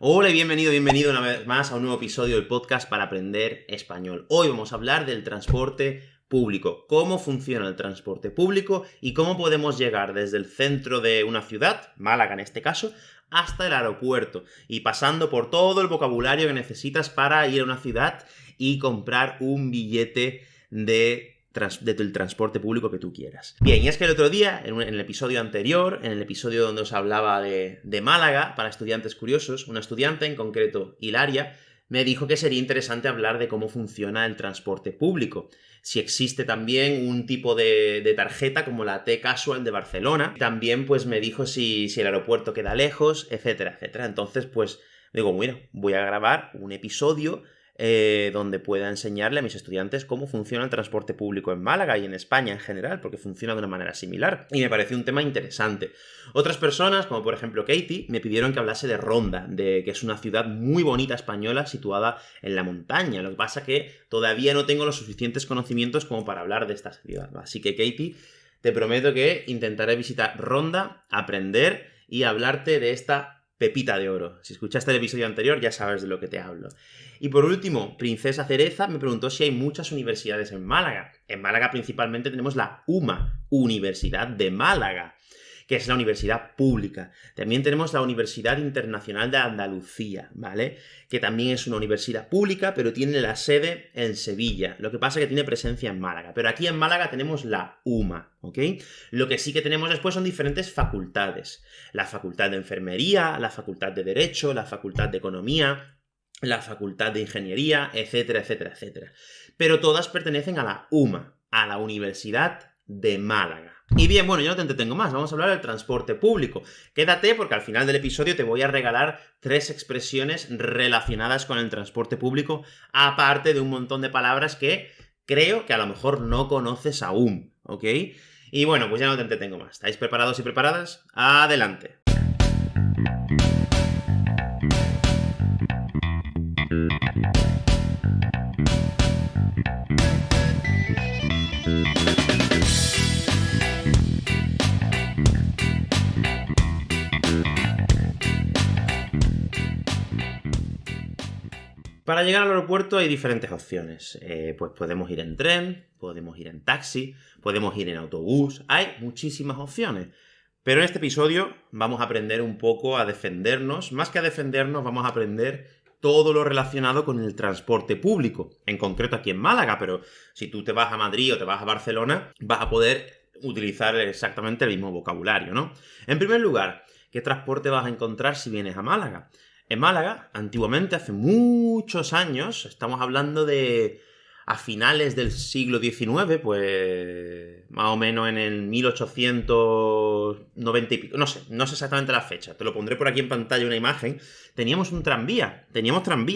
Hola y bienvenido una vez más a un nuevo episodio del podcast para aprender español. Hoy vamos a hablar del transporte público, cómo funciona el transporte público y cómo podemos llegar desde el centro de una ciudad, Málaga en este caso, hasta el aeropuerto y pasando por todo el vocabulario que necesitas para ir a una ciudad y comprar un billete del transporte público que tú quieras. Bien, y es que el otro día, en el episodio anterior, en el episodio donde os hablaba de Málaga, para estudiantes curiosos, una estudiante, en concreto Hilaria, me dijo que sería interesante hablar de cómo funciona el transporte público. Si existe también un tipo de tarjeta como la T-Casual de Barcelona. También pues me dijo si el aeropuerto queda lejos, etcétera, etcétera. Entonces pues digo, bueno, voy a grabar un episodio donde pueda enseñarle a mis estudiantes cómo funciona el transporte público en Málaga y en España en general, porque funciona de una manera similar. Y me pareció un tema interesante. Otras personas, como por ejemplo Katie, me pidieron que hablase de Ronda, que es una ciudad muy bonita española situada en la montaña. Lo que pasa es que todavía no tengo los suficientes conocimientos como para hablar de esta ciudad. Así que Katie, te prometo que intentaré visitar Ronda, aprender y hablarte de esta pepita de oro. Si escuchaste el episodio anterior ya sabes de lo que te hablo. Y por último, Princesa Cereza me preguntó si hay muchas universidades en Málaga. En Málaga principalmente tenemos la UMA, Universidad de Málaga, que es la universidad pública. También tenemos la Universidad Internacional de Andalucía, ¿vale? Que también es una universidad pública, pero tiene la sede en Sevilla. Lo que pasa es que tiene presencia en Málaga. Pero aquí en Málaga tenemos la UMA, ¿ok? Lo que sí que tenemos después son diferentes facultades. La Facultad de Enfermería, la Facultad de Derecho, la Facultad de Economía, la Facultad de Ingeniería, etcétera, etcétera, etcétera. Pero todas pertenecen a la UMA, a la Universidad de Málaga. Y bien, bueno, yo no te entretengo más, vamos a hablar del transporte público. Quédate porque al final del episodio te voy a regalar 3 expresiones relacionadas con el transporte público, aparte de un montón de palabras que creo que a lo mejor no conoces aún, ¿ok? Y bueno, pues ya no te entretengo más. ¿Estáis preparados y preparadas? ¡Adelante! Para llegar al aeropuerto hay diferentes opciones. Pues podemos ir en tren, podemos ir en taxi, podemos ir en autobús. Hay muchísimas opciones. Pero en este episodio vamos a aprender un poco a defendernos. Más que a defendernos, vamos a aprender todo lo relacionado con el transporte público. En concreto aquí en Málaga, pero si tú te vas a Madrid o te vas a Barcelona, vas a poder utilizar exactamente el mismo vocabulario, ¿no? En primer lugar, ¿qué transporte vas a encontrar si vienes a Málaga? En Málaga, antiguamente, hace muchos años, estamos hablando de a finales del siglo XIX, pues más o menos en el 1890 y pico, no sé exactamente la fecha, te lo pondré por aquí en pantalla una imagen. Teníamos tranvía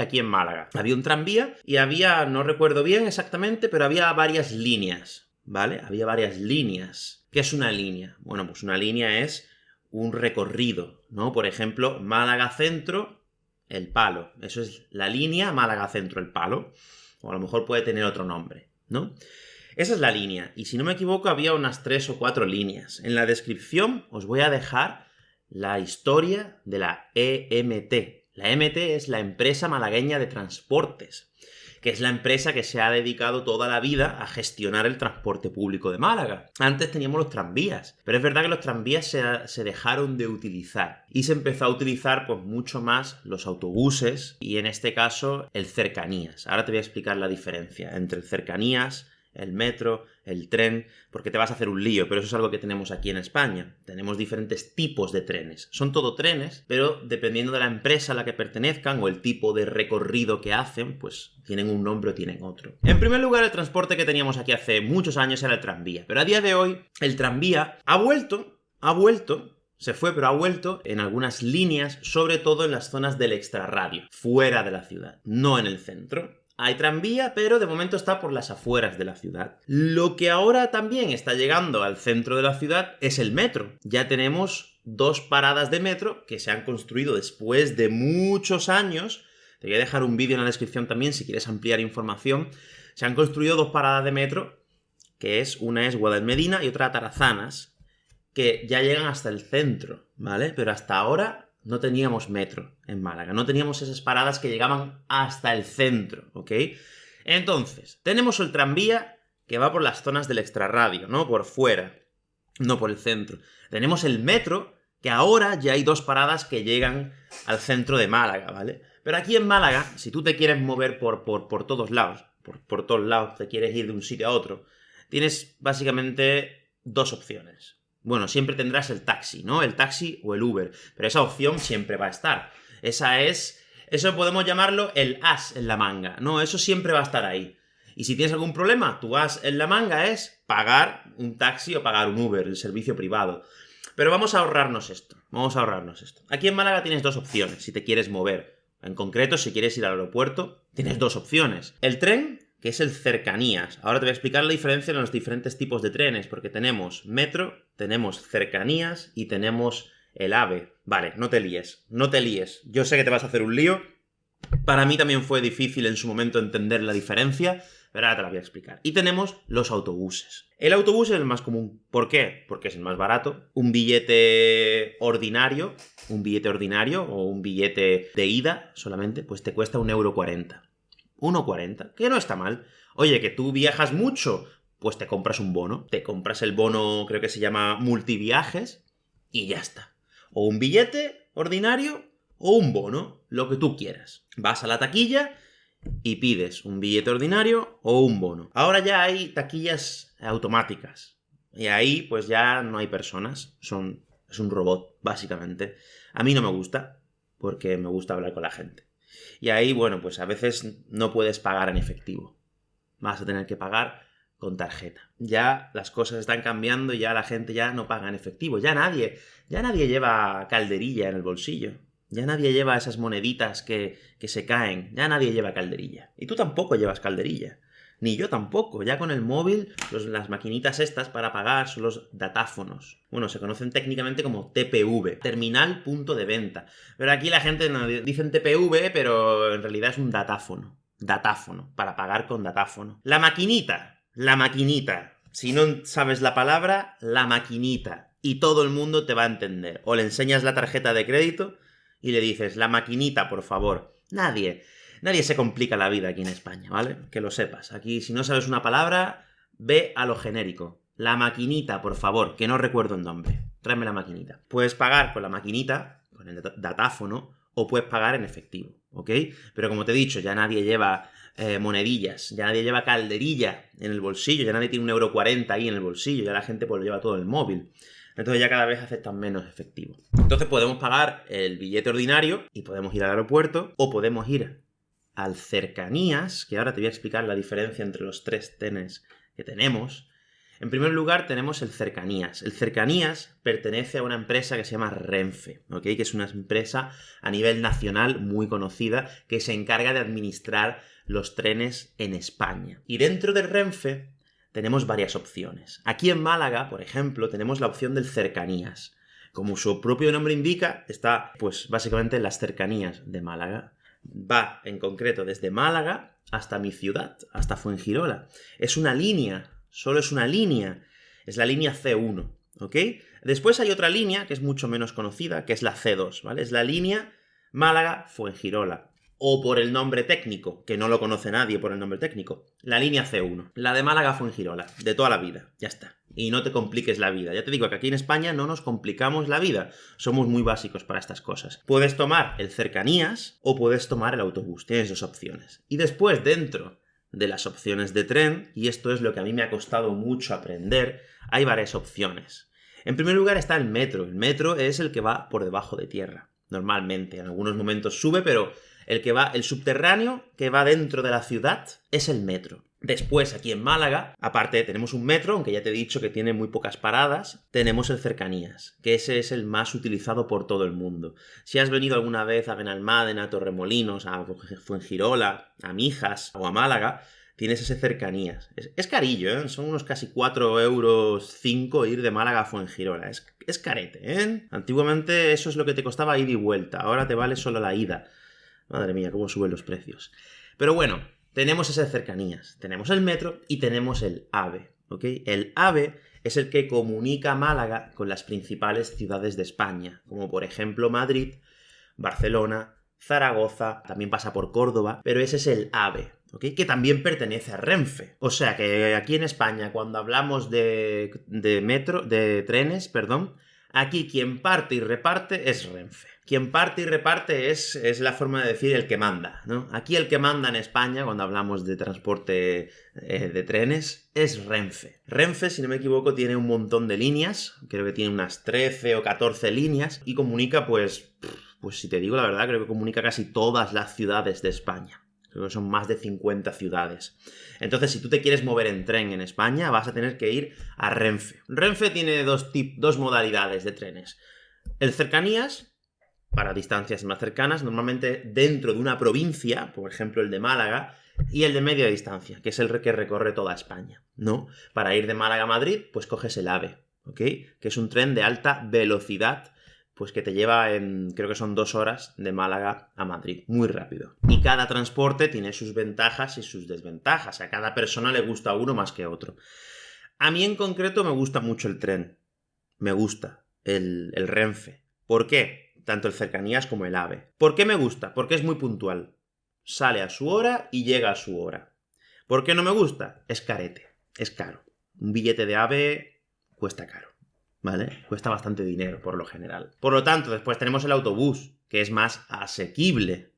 aquí en Málaga. Había un tranvía y había, no recuerdo bien exactamente, pero había varias líneas, ¿vale? Había varias líneas. ¿Qué es una línea? Bueno, pues una línea es un recorrido, ¿no? Por ejemplo, Málaga Centro, El Palo. Eso es la línea Málaga Centro, El Palo. O a lo mejor puede tener otro nombre, ¿no? Esa es la línea. Y si no me equivoco, había unas 3 o 4 líneas. En la descripción os voy a dejar la historia de la EMT. La EMT es la Empresa Malagueña de Transportes, que es la empresa que se ha dedicado toda la vida a gestionar el transporte público de Málaga. Antes teníamos los tranvías, pero es verdad que los tranvías se dejaron de utilizar y se empezó a utilizar pues mucho más los autobuses y en este caso el cercanías. Ahora te voy a explicar la diferencia entre el cercanías, el metro, el tren, porque te vas a hacer un lío, pero eso es algo que tenemos aquí en España. Tenemos diferentes tipos de trenes. Son todo trenes, pero dependiendo de la empresa a la que pertenezcan o el tipo de recorrido que hacen, pues tienen un nombre o tienen otro. En primer lugar, el transporte que teníamos aquí hace muchos años era el tranvía, pero a día de hoy el tranvía ha vuelto, se fue, pero ha vuelto en algunas líneas, sobre todo en las zonas del extrarradio, fuera de la ciudad, no en el centro. Hay tranvía, pero de momento está por las afueras de la ciudad. Lo que ahora también está llegando al centro de la ciudad es el metro. Ya tenemos 2 paradas de metro que se han construido después de muchos años. Te voy a dejar un vídeo en la descripción también si quieres ampliar información. Se han construido 2 paradas de metro, que una es Guadalmedina y otra Tarazanas, que ya llegan hasta el centro, ¿vale? Pero hasta ahora no teníamos metro en Málaga, no teníamos esas paradas que llegaban hasta el centro, ¿ok? Entonces, tenemos el tranvía que va por las zonas del extrarradio, ¿no? Por fuera, no por el centro. Tenemos el metro, que ahora ya hay 2 paradas que llegan al centro de Málaga, ¿vale? Pero aquí en Málaga, si tú te quieres mover por todos lados, por todos lados, te quieres ir de un sitio a otro, tienes básicamente 2 opciones. Bueno, siempre tendrás el taxi, ¿no? El taxi o el Uber, pero esa opción siempre va a estar. Eso podemos llamarlo el as en la manga, ¿no? Eso siempre va a estar ahí. Y si tienes algún problema, tu as en la manga es pagar un taxi o pagar un Uber, el servicio privado. Pero vamos a ahorrarnos esto. Aquí en Málaga tienes 2 opciones si te quieres mover. En concreto, si quieres ir al aeropuerto, tienes 2 opciones. El tren, que es el cercanías. Ahora te voy a explicar la diferencia en los diferentes tipos de trenes, porque tenemos metro, tenemos cercanías y tenemos el AVE. Vale, no te líes. Yo sé que te vas a hacer un lío. Para mí también fue difícil en su momento entender la diferencia, pero ahora te la voy a explicar. Y tenemos los autobuses. El autobús es el más común. ¿Por qué? Porque es el más barato. Un billete ordinario o un billete de ida solamente, pues te cuesta 1,40 €. 1,40, que no está mal. Oye, que tú viajas mucho, pues te compras un bono. Te compras el bono, creo que se llama multiviajes, y ya está. O un billete ordinario o un bono, lo que tú quieras. Vas a la taquilla y pides un billete ordinario o un bono. Ahora ya hay taquillas automáticas. Y ahí, pues ya no hay personas. Es un robot, básicamente. A mí no me gusta, porque me gusta hablar con la gente. Y ahí, bueno, pues a veces no puedes pagar en efectivo. Vas a tener que pagar con tarjeta. Ya las cosas están cambiando y ya la gente ya no paga en efectivo. Ya nadie lleva calderilla en el bolsillo. Ya nadie lleva esas moneditas que se caen. Ya nadie lleva calderilla. Y tú tampoco llevas calderilla. Ni yo tampoco. Ya con el móvil, las maquinitas estas para pagar son los datáfonos. Bueno, se conocen técnicamente como TPV, terminal punto de venta. Pero aquí la gente no dicen TPV, pero en realidad es un datáfono. Datáfono, para pagar con datáfono. La maquinita. Si no sabes la palabra, la maquinita. Y todo el mundo te va a entender. O le enseñas la tarjeta de crédito y le dices, la maquinita, por favor. Nadie se complica la vida aquí en España, ¿vale? Que lo sepas. Aquí, si no sabes una palabra, ve a lo genérico. La maquinita, por favor, que no recuerdo el nombre. Tráeme la maquinita. Puedes pagar con la maquinita, con el datáfono, o puedes pagar en efectivo, ¿ok? Pero como te he dicho, ya nadie lleva monedillas, ya nadie lleva calderilla en el bolsillo, ya nadie tiene 1,40 € ahí en el bolsillo, ya la gente pues lo lleva todo en el móvil. Entonces ya cada vez aceptan menos efectivo. Entonces podemos pagar el billete ordinario y podemos ir al aeropuerto, o podemos ir al cercanías, que ahora te voy a explicar la diferencia entre los 3 trenes que tenemos. En primer lugar tenemos el cercanías. El cercanías pertenece a una empresa que se llama Renfe, ¿ok? Que es una empresa a nivel nacional muy conocida que se encarga de administrar los trenes en España. Y dentro de Renfe tenemos varias opciones. Aquí en Málaga, por ejemplo, tenemos la opción del cercanías. Como su propio nombre indica, está pues básicamente en las cercanías de Málaga. Va, en concreto, desde Málaga hasta mi ciudad, hasta Fuengirola. Es una línea, solo es una línea. Es la línea C1, ¿ok? Después hay otra línea que es mucho menos conocida, que es la C2, ¿vale? Es la línea Málaga-Fuengirola. O por el nombre técnico, que no lo conoce nadie por el nombre técnico, la línea C1. La de Málaga-Fuengirola, de toda la vida. Ya está. Y no te compliques la vida. Ya te digo que aquí en España no nos complicamos la vida. Somos muy básicos para estas cosas. Puedes tomar el cercanías o puedes tomar el autobús. Tienes 2 opciones. Y después, dentro de las opciones de tren, y esto es lo que a mí me ha costado mucho aprender, hay varias opciones. En primer lugar está el metro. El metro es el que va por debajo de tierra. Normalmente. En algunos momentos sube, pero el subterráneo que va dentro de la ciudad es el metro. Después, aquí en Málaga, aparte tenemos un metro, aunque ya te he dicho que tiene muy pocas paradas, tenemos el cercanías, que ese es el más utilizado por todo el mundo. Si has venido alguna vez a Benalmádena, a Torremolinos, a Fuengirola, a Mijas o a Málaga, tienes ese cercanías. Es carillo, ¿eh? Son unos casi 4,05 € ir de Málaga a Fuengirola. Es carete, ¿eh? Antiguamente eso es lo que te costaba ida y vuelta, ahora te vale solo la ida. Madre mía, cómo suben los precios. Pero bueno, tenemos esas cercanías. Tenemos el metro y tenemos el AVE, ¿ok? El AVE es el que comunica Málaga con las principales ciudades de España, como por ejemplo Madrid Barcelona, Zaragoza, también pasa por Córdoba, pero ese es el AVE, ¿ok? Que también pertenece a Renfe. O sea que aquí en España, cuando hablamos de trenes, aquí quien parte y reparte es Renfe. Quien parte y reparte es la forma de decir el que manda, ¿no? Aquí el que manda en España, cuando hablamos de transporte de trenes, es Renfe. Renfe, si no me equivoco, tiene un montón de líneas, creo que tiene unas 13 o 14 líneas, y comunica, pues si te digo la verdad, creo que comunica casi todas las ciudades de España. Creo que son más de 50 ciudades. Entonces, si tú te quieres mover en tren en España, vas a tener que ir a Renfe. Renfe tiene dos modalidades de trenes. El cercanías, para distancias más cercanas, normalmente dentro de una provincia, por ejemplo el de Málaga, y el de media distancia, que es el que recorre toda España, ¿no? Para ir de Málaga a Madrid, pues coges el AVE, ¿ok? Que es un tren de alta velocidad, pues que te lleva creo que son 2 horas de Málaga a Madrid, muy rápido. Y cada transporte tiene sus ventajas y sus desventajas, a cada persona le gusta uno más que otro. A mí en concreto me gusta mucho el tren, me gusta el Renfe. ¿Por qué? Tanto el cercanías como el AVE. ¿Por qué me gusta? Porque es muy puntual. Sale a su hora y llega a su hora. ¿Por qué no me gusta? Es carete, es caro. Un billete de AVE cuesta caro, ¿vale? Cuesta bastante dinero, por lo general. Por lo tanto, después tenemos el autobús, que es más asequible.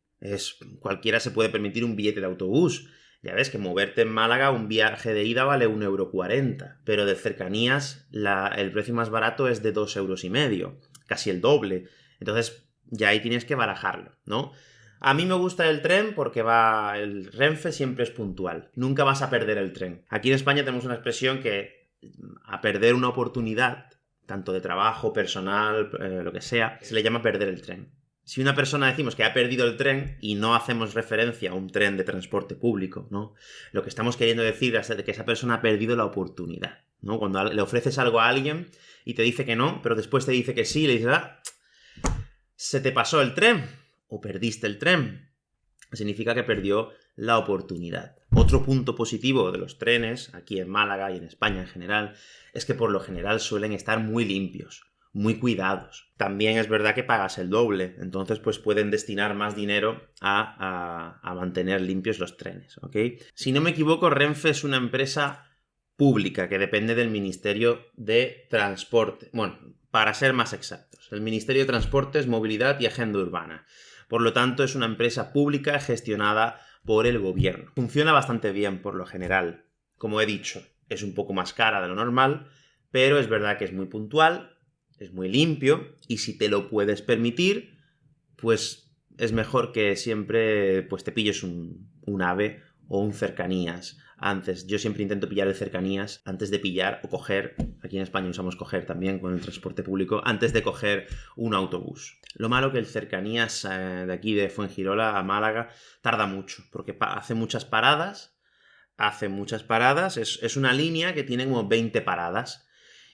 Cualquiera se puede permitir un billete de autobús. Ya ves que moverte en Málaga, un viaje de ida vale 1,40 €, pero de cercanías el precio más barato es de 2,5 €, casi el doble. Entonces ya ahí tienes que barajarlo, ¿no? A mí me gusta el tren porque el Renfe siempre es puntual. Nunca vas a perder el tren. Aquí en España tenemos una expresión que a perder una oportunidad, tanto de trabajo, personal, lo que sea, se le llama perder el tren. Si una persona decimos que ha perdido el tren y no hacemos referencia a un tren de transporte público, ¿no? Lo que estamos queriendo decir es que esa persona ha perdido la oportunidad, ¿no? Cuando le ofreces algo a alguien y te dice que no, pero después te dice que sí, le dices, se te pasó el tren o perdiste el tren. Significa que perdió la oportunidad. Otro punto positivo de los trenes, aquí en Málaga y en España en general, es que por lo general suelen estar muy limpios, muy cuidados. También es verdad que pagas el doble, entonces pues pueden destinar más dinero a mantener limpios los trenes, ¿ok? Si no me equivoco, Renfe es una empresa pública que depende del Ministerio de Transporte. Bueno, para ser más exactos, el Ministerio de Transportes, Movilidad y Agenda Urbana. Por lo tanto, es una empresa pública gestionada por el gobierno. Funciona bastante bien por lo general. Como he dicho, es un poco más cara de lo normal, pero es verdad que es muy puntual, es muy limpio, y si te lo puedes permitir, pues es mejor que siempre pues te pilles un AVE o un cercanías antes. Yo siempre intento pillar el cercanías antes de pillar o coger, aquí en España usamos coger también con el transporte público, antes de coger un autobús. Lo malo que el cercanías de aquí de Fuengirola a Málaga tarda mucho, porque hace muchas paradas, es una línea que tiene como 20 paradas,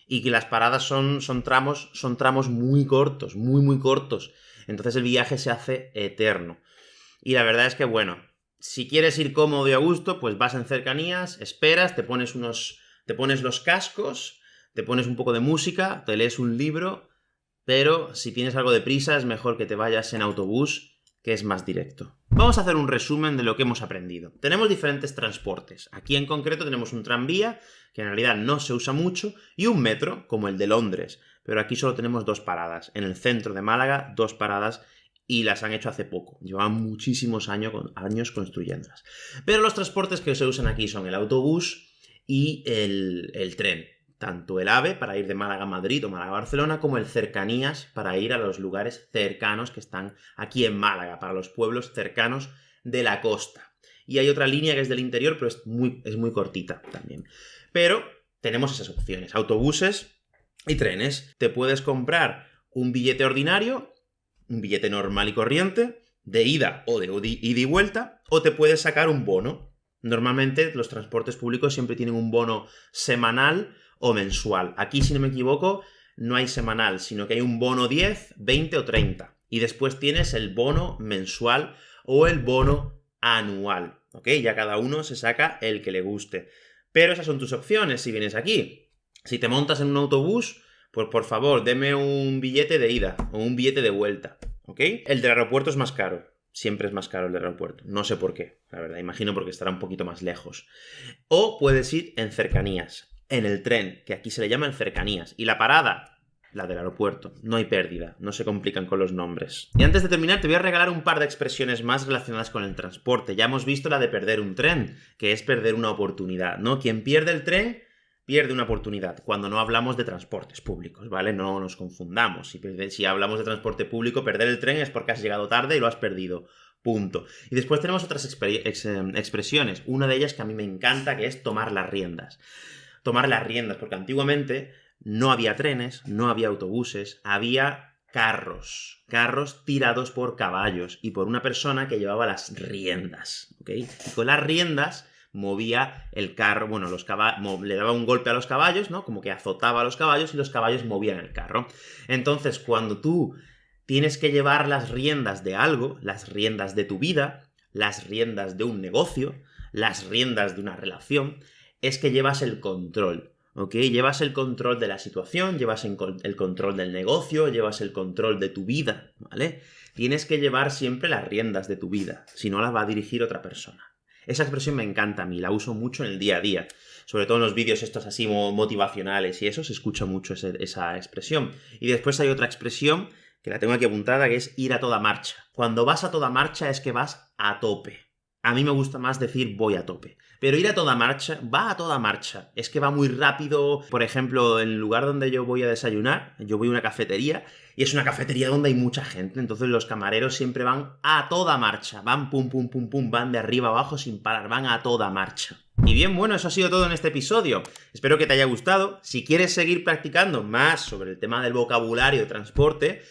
y que las paradas son tramos muy cortos, muy cortos. Entonces el viaje se hace eterno. Y la verdad es que, bueno, si quieres ir cómodo y a gusto, pues vas en cercanías, esperas, te pones los cascos, te pones un poco de música, te lees un libro, pero si tienes algo de prisa es mejor que te vayas en autobús, que es más directo. Vamos a hacer un resumen de lo que hemos aprendido. Tenemos diferentes transportes. Aquí en concreto tenemos un tranvía, que en realidad no se usa mucho, y un metro, como el de Londres. Pero aquí solo tenemos 2 paradas. En el centro de Málaga, 2 paradas, y las han hecho hace poco. Llevan muchísimos años construyéndolas. Pero los transportes que se usan aquí son el autobús y el tren. Tanto el AVE para ir de Málaga a Madrid o Málaga a Barcelona, como el cercanías para ir a los lugares cercanos que están aquí en Málaga, para los pueblos cercanos de la costa. Y hay otra línea que es del interior, pero es muy cortita también. Pero tenemos esas opciones, autobuses y trenes. Te puedes comprar un billete ordinario, un billete normal y corriente, de ida o de ida y vuelta, o te puedes sacar un bono. Normalmente los transportes públicos siempre tienen un bono semanal o mensual. Aquí, si no me equivoco, no hay semanal, sino que hay un bono 10, 20 o 30. Y después tienes el bono mensual o el bono anual, ¿ok? Ya cada uno se saca el que le guste. Pero esas son tus opciones si vienes aquí. Si te montas en un autobús, pues por favor, deme un billete de ida o un billete de vuelta. ¿ok? El del aeropuerto es más caro. Siempre es más caro el del aeropuerto. No sé por qué, la verdad. Imagino porque estará un poquito más lejos. O puedes ir en cercanías. En el tren, que aquí se le llama en cercanías. Y la parada, la del aeropuerto. No hay pérdida. No se complican con los nombres. Y antes de terminar, te voy a regalar un par de expresiones más relacionadas con el transporte. Ya hemos visto la de perder un tren, que es perder una oportunidad, ¿no? Quien pierde el tren pierde una oportunidad, cuando no hablamos de transportes públicos, ¿vale? No nos confundamos. Si hablamos de transporte público, perder el tren es porque has llegado tarde y lo has perdido. Punto. Y después tenemos otras expresiones. Una de ellas que a mí me encanta, que es tomar las riendas. Tomar las riendas, porque antiguamente no había trenes, no había autobuses, había carros tirados por caballos y por una persona que llevaba las riendas, ¿ok? Y con las riendas movía el carro, bueno, le daba un golpe a los caballos, ¿no? Como que azotaba a los caballos y los caballos movían el carro. Entonces, cuando tú tienes que llevar las riendas de algo, las riendas de tu vida, las riendas de un negocio, las riendas de una relación, es que llevas el control, ¿ok? Llevas el control de la situación, llevas el control del negocio, llevas el control de tu vida, ¿vale? Tienes que llevar siempre las riendas de tu vida, si no las va a dirigir otra persona. Esa expresión me encanta a mí, la uso mucho en el día a día. Sobre todo en los vídeos estos así motivacionales y eso, se escucha mucho esa expresión. Y después hay otra expresión, que la tengo aquí apuntada, que es ir a toda marcha. Cuando vas a toda marcha es que vas a tope. A mí me gusta más decir voy a tope. Pero ir a toda marcha, va a toda marcha. Es que va muy rápido. Por ejemplo, en el lugar donde yo voy a desayunar, yo voy a una cafetería, y es una cafetería donde hay mucha gente. Entonces los camareros siempre van a toda marcha. Van pum, pum, pum, pum, van de arriba abajo sin parar. Van a toda marcha. Y bien, bueno, eso ha sido todo en este episodio. Espero que te haya gustado. Si quieres seguir practicando más sobre el tema del vocabulario de transporte,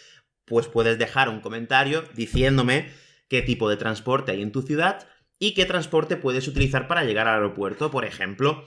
pues puedes dejar un comentario diciéndome qué tipo de transporte hay en tu ciudad y qué transporte puedes utilizar para llegar al aeropuerto, por ejemplo.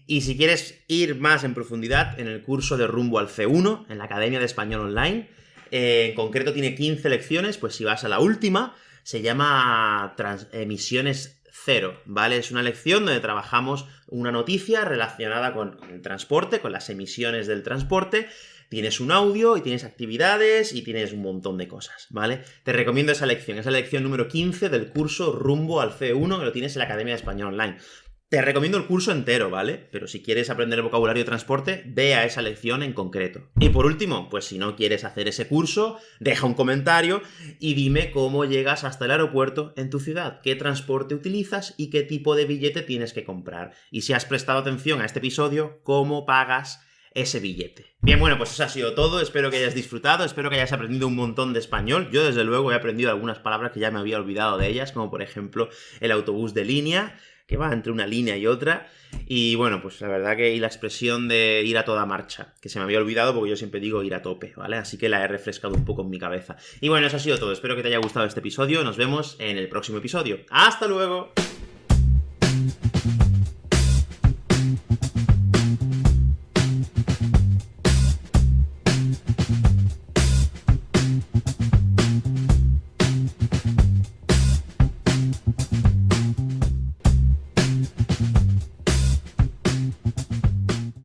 Y si quieres ir más en profundidad en el curso de Rumbo al C1, en la Academia de Español Online, en concreto tiene 15 lecciones, pues si vas a la última, se llama Emisiones Cero, ¿vale? Es una lección donde trabajamos una noticia relacionada con el transporte, con las emisiones del transporte. Tienes un audio y tienes actividades y tienes un montón de cosas, ¿vale? Te recomiendo esa lección. Es la lección número 15 del curso Rumbo al C1, que lo tienes en la Academia de Español Online. Te recomiendo el curso entero, ¿vale? Pero si quieres aprender el vocabulario de transporte, ve a esa lección en concreto. Y por último, pues si no quieres hacer ese curso, deja un comentario y dime cómo llegas hasta el aeropuerto en tu ciudad, qué transporte utilizas y qué tipo de billete tienes que comprar. Y si has prestado atención a este episodio, cómo pagas ese billete. Bien, bueno, pues eso ha sido todo. Espero que hayas disfrutado, espero que hayas aprendido un montón de español. Yo, desde luego, he aprendido algunas palabras que ya me había olvidado de ellas, como por ejemplo el autobús de línea, que va entre una línea y otra. Y bueno, pues la verdad que y la expresión de ir a toda marcha, que se me había olvidado porque yo siempre digo ir a tope, ¿vale? Así que la he refrescado un poco en mi cabeza. Y bueno, eso ha sido todo. Espero que te haya gustado este episodio. Nos vemos en el próximo episodio. ¡Hasta luego!